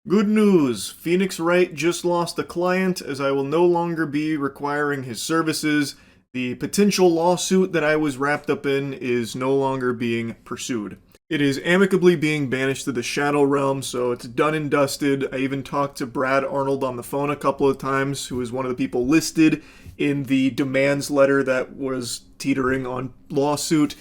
Good news! Phoenix Wright just lost a client as I will no longer be requiring his services. The potential lawsuit that I was wrapped up in is no longer being pursued. It is amicably being banished to the Shadow Realm, so it's done and dusted. I even talked to Brad Arnold on the phone a couple of times, who is one of the people listed in the demands letter that was teetering on lawsuit.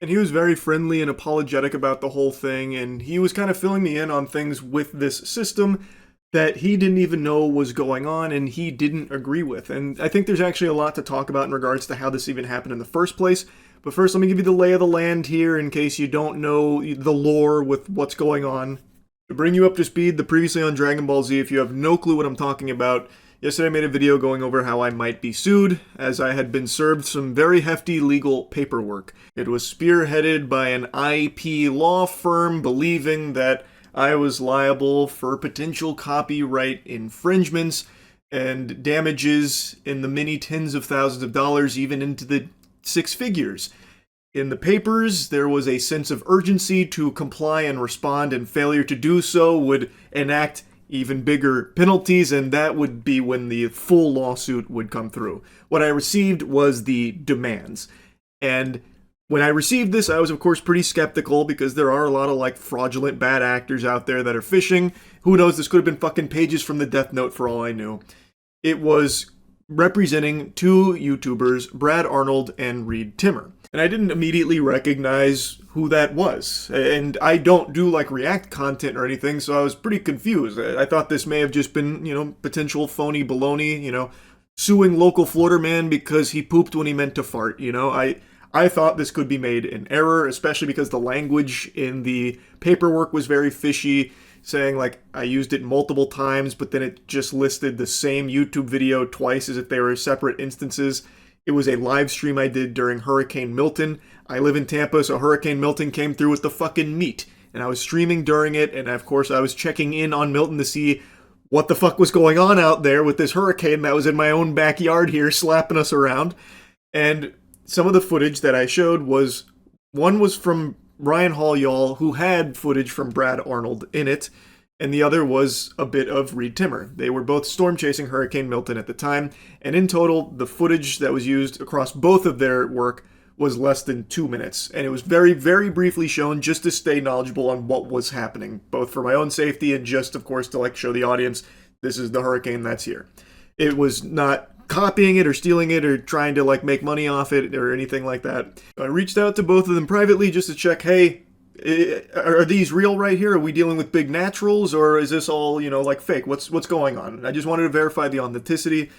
And he was very friendly and apologetic about the whole thing, and he was kind of filling me in on things with this system that he didn't even know was going on and he didn't agree with. And I think there's actually a lot to talk about in regards to how this even happened in the first place. But first, let me give you the lay of the land here in case you don't know the lore with what's going on. To bring you up to speed, the previously on Dragon Ball Z, if you have no clue what I'm talking about, yesterday I made a video going over how I might be sued, as I had been served some very hefty legal paperwork. It was spearheaded by an IP law firm believing that I was liable for potential copyright infringements and damages in the many tens of thousands of dollars, even into the six figures. In the papers, there was a sense of urgency to comply and respond, and failure to do so would enact even bigger penalties, and that would be when the full lawsuit would come through. What I received was the demands. And when I received this, I was of course pretty skeptical because there are a lot of fraudulent bad actors out there that are phishing. Who knows, this could have been fucking pages from the Death Note for all I knew. It was representing two YouTubers, Brad Arnold and Reed Timmer. And I didn't immediately recognize who that was. And I don't do React content or anything, so I was pretty confused. I thought this may have just been, potential phony baloney, suing local Florida man because he pooped when he meant to fart, I thought this could be made in error, especially because the language in the paperwork was very fishy, saying I used it multiple times, but then it just listed the same YouTube video twice as if they were separate instances. It was a live stream I did during Hurricane Milton. I live in Tampa, so Hurricane Milton came through with the fucking meat. And I was streaming during it, and of course I was checking in on Milton to see what the fuck was going on out there with this hurricane that was in my own backyard here slapping us around. And some of the footage that I showed was from Ryan Hall, y'all, who had footage from Brad Arnold in it, and the other was a bit of Reed Timmer. They were both storm chasing Hurricane Milton at the time, and in total, the footage that was used across both of their work was less than 2 minutes, and it was very, very briefly shown just to stay knowledgeable on what was happening, both for my own safety and just, of course, to show the audience, this is the hurricane that's here. It was not copying it or stealing it or trying to make money off it or anything like that. I reached out to both of them privately just to check, hey, are these real right here? Are we dealing with big naturals, or is this all, fake? What's going on? I just wanted to verify the authenticity,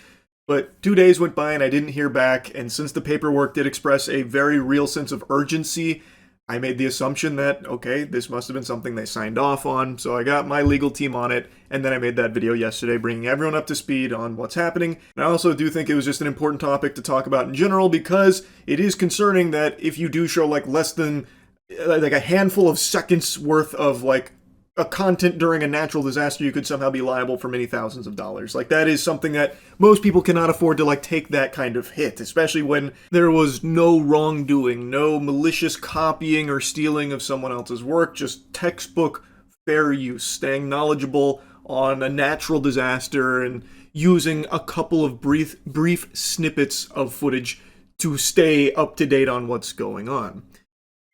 but 2 days went by and I didn't hear back, and since the paperwork did express a very real sense of urgency, I made the assumption that, okay, this must have been something they signed off on, so I got my legal team on it, and then I made that video yesterday bringing everyone up to speed on what's happening. And I also do think it was just an important topic to talk about in general because it is concerning that if you do show less than a handful of seconds worth of a content during a natural disaster, you could somehow be liable for many thousands of dollars. That is something that most people cannot afford to take that kind of hit, especially when there was no wrongdoing, no malicious copying or stealing of someone else's work, just textbook fair use, staying knowledgeable on a natural disaster and using a couple of brief snippets of footage to stay up to date on what's going on.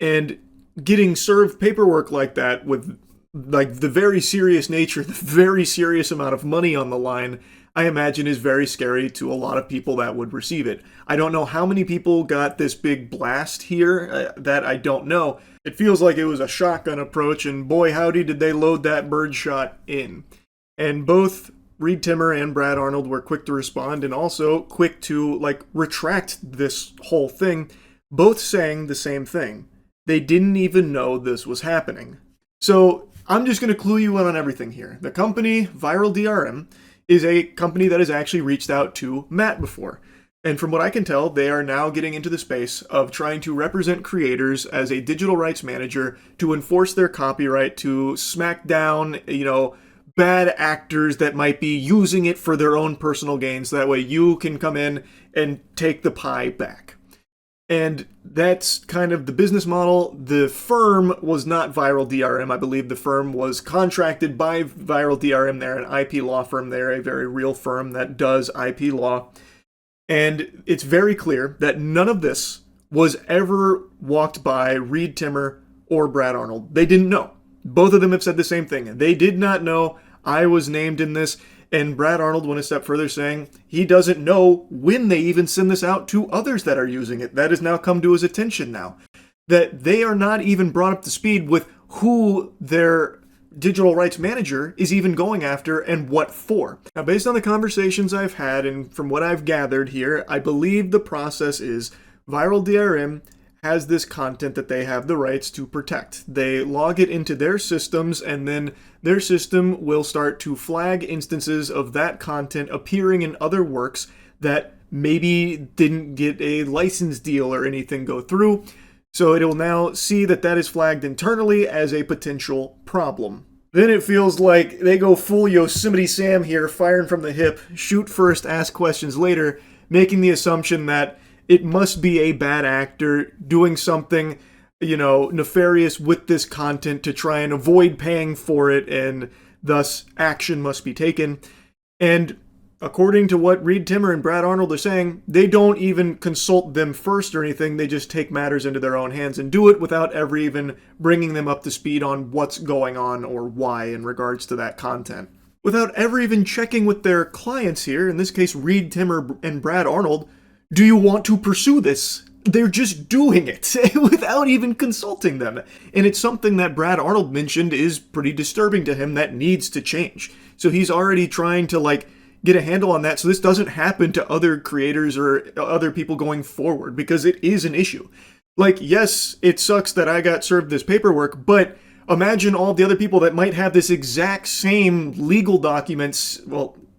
And getting served paperwork like that with the very serious nature, the very serious amount of money on the line, I imagine is very scary to a lot of people that would receive it. I don't know how many people got this big blast here, that I don't know. It feels like it was a shotgun approach, and boy howdy did they load that birdshot in. And both Reed Timmer and Brad Arnold were quick to respond and also quick to retract this whole thing, both saying the same thing. They didn't even know this was happening. So I'm just going to clue you in on everything here. The company, Viral DRM, is a company that has actually reached out to Matt before. And from what I can tell, they are now getting into the space of trying to represent creators as a digital rights manager to enforce their copyright, to smack down, bad actors that might be using it for their own personal gains. That way you can come in and take the pie back. And that's kind of the business model. The firm was not Viral DRM. I believe the firm was contracted by Viral DRM. They're an IP law firm. They're a very real firm that does IP law. And it's very clear that none of this was ever walked by Reed Timmer or Brad Arnold. They didn't know. Both of them have said the same thing. They did not know I was named in this. And Brad Arnold went a step further, saying he doesn't know when they even send this out to others that are using it. That has now come to his attention now. That they are not even brought up to speed with who their digital rights manager is even going after and what for. Now, based on the conversations I've had and from what I've gathered here, I believe the process is Viral DRM has this content that they have the rights to protect. They log it into their systems, and then their system will start to flag instances of that content appearing in other works that maybe didn't get a license deal or anything go through. So it will now see that that is flagged internally as a potential problem. Then it feels like they go full Yosemite Sam here, firing from the hip, shoot first, ask questions later, making the assumption that it must be a bad actor doing something, nefarious with this content to try and avoid paying for it, and thus action must be taken. And according to what Reed Timmer and Brad Arnold are saying, they don't even consult them first or anything. They just take matters into their own hands and do it without ever even bringing them up to speed on what's going on or why in regards to that content. Without ever even checking with their clients here, in this case Reed Timmer and Brad Arnold, do you want to pursue this? They're just doing it without even consulting them. And it's something that Brad Arnold mentioned is pretty disturbing to him that needs to change. So he's already trying to get a handle on that so this doesn't happen to other creators or other people going forward, because it is an issue. Yes, it sucks that I got served this paperwork, but imagine all the other people that might have this exact same legal documents,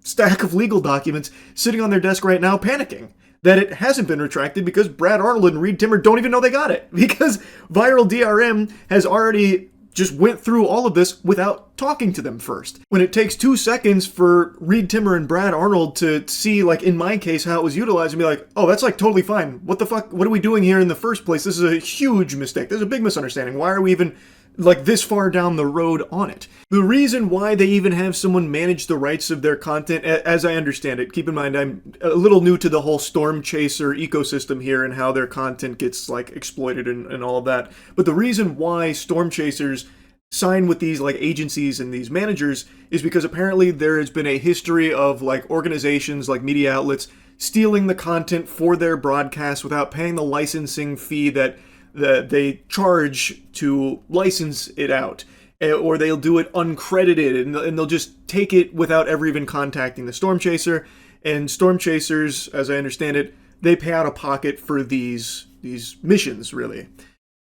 stack of legal documents sitting on their desk right now panicking that it hasn't been retracted because Brad Arnold and Reed Timmer don't even know they got it, because Viral DRM has already just went through all of this without talking to them first. When it takes 2 seconds for Reed Timmer and Brad Arnold to see, in my case, how it was utilized and be like, oh, that's totally fine. What the fuck? What are we doing here in the first place? This is a huge mistake. There's a big misunderstanding. Why are we even this far down the road on it? The reason why they even have someone manage the rights of their content, as I understand it, keep in mind I'm a little new to the whole Storm Chaser ecosystem here and how their content gets exploited and all of that, but the reason why Storm Chasers sign with these agencies and these managers is because apparently there has been a history of organizations media outlets stealing the content for their broadcasts without paying the licensing fee that they charge to license it out, or they'll do it uncredited, and they'll just take it without ever even contacting the Storm Chaser. And Storm Chasers, as I understand it, they pay out of pocket for these missions, really.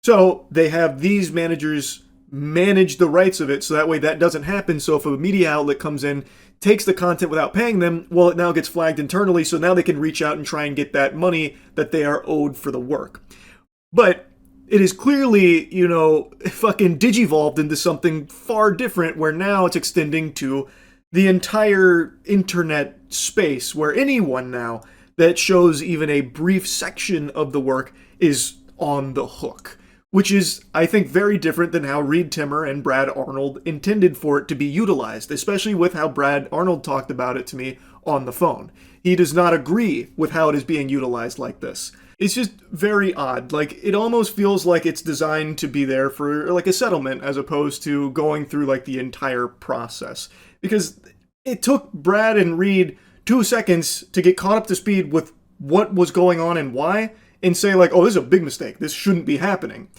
So they have these managers manage the rights of it, so that way that doesn't happen. So if a media outlet comes in, takes the content without paying them, well, it now gets flagged internally, so now they can reach out and try and get that money that they are owed for the work. But it is clearly, fucking digivolved into something far different, where now it's extending to the entire internet space, where anyone now that shows even a brief section of the work is on the hook, which is, I think, very different than how Reed Timmer and Brad Arnold intended for it to be utilized, especially with how Brad Arnold talked about it to me on the phone. He does not agree with how it is being utilized like this. It's just very odd. It almost feels like it's designed to be there for a settlement as opposed to going through the entire process. Because it took Brad and Reed 2 seconds to get caught up to speed with what was going on and why, and say oh, this is a big mistake. This shouldn't be happening.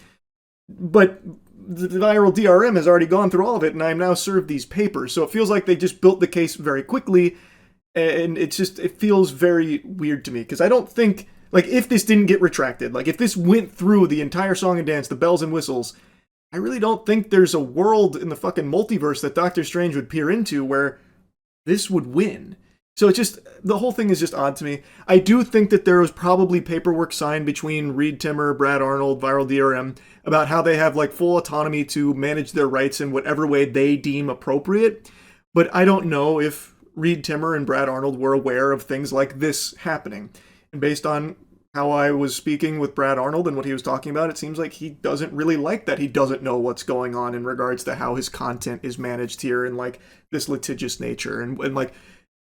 But the Viral DRM has already gone through all of it, and I'm now served these papers. So it feels like they just built the case very quickly, and it feels very weird to me, because I don't think if this didn't get retracted, if this went through the entire song and dance, the bells and whistles, I really don't think there's a world in the fucking multiverse that Doctor Strange would peer into where this would win. So the whole thing is just odd to me. I do think that there was probably paperwork signed between Reed Timmer, Brad Arnold, Viral DRM, about how they have full autonomy to manage their rights in whatever way they deem appropriate. But I don't know if Reed Timmer and Brad Arnold were aware of things like this happening. And based on how I was speaking with Brad Arnold and what he was talking about, it seems like he doesn't really like that. He doesn't know what's going on in regards to how his content is managed here and like this litigious nature. And like,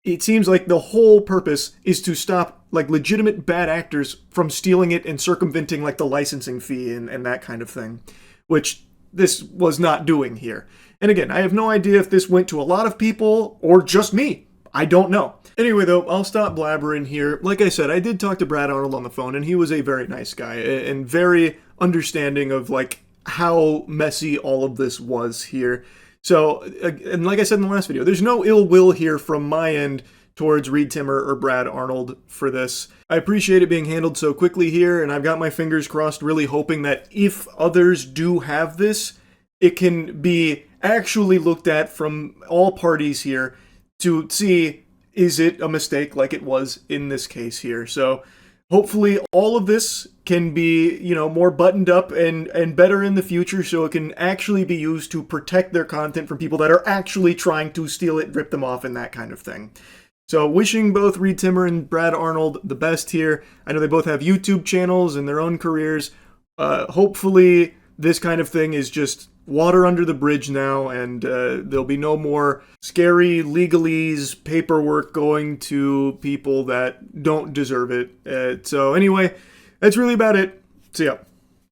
it seems like the whole purpose is to stop like legitimate bad actors from stealing it and circumventing like the licensing fee and that kind of thing, which this was not doing here. And again, I have no idea if this went to a lot of people or just me. I don't know. Anyway, though, I'll stop blabbering here. Like I said, I did talk to Brad Arnold on the phone, and he was a very nice guy and very understanding of like how messy all of this was here. So, and like I said in the last video, there's no ill will here from my end towards Reed Timmer or Brad Arnold for this. I appreciate it being handled so quickly here, and I've got my fingers crossed, really hoping that if others do have this, it can be actually looked at from all parties here to see, is it a mistake like it was in this case here. So hopefully all of this can be, you know, more buttoned up and better in the future, so it can actually be used to protect their content from people that are actually trying to steal it, rip them off, and that kind of thing. So wishing both Reed Timmer and Brad Arnold the best here. I know they both have YouTube channels and their own careers. Hopefully this kind of thing is just water under the bridge now, and there'll be no more scary legalese paperwork going to people that don't deserve it. So anyway, that's really about it. See ya.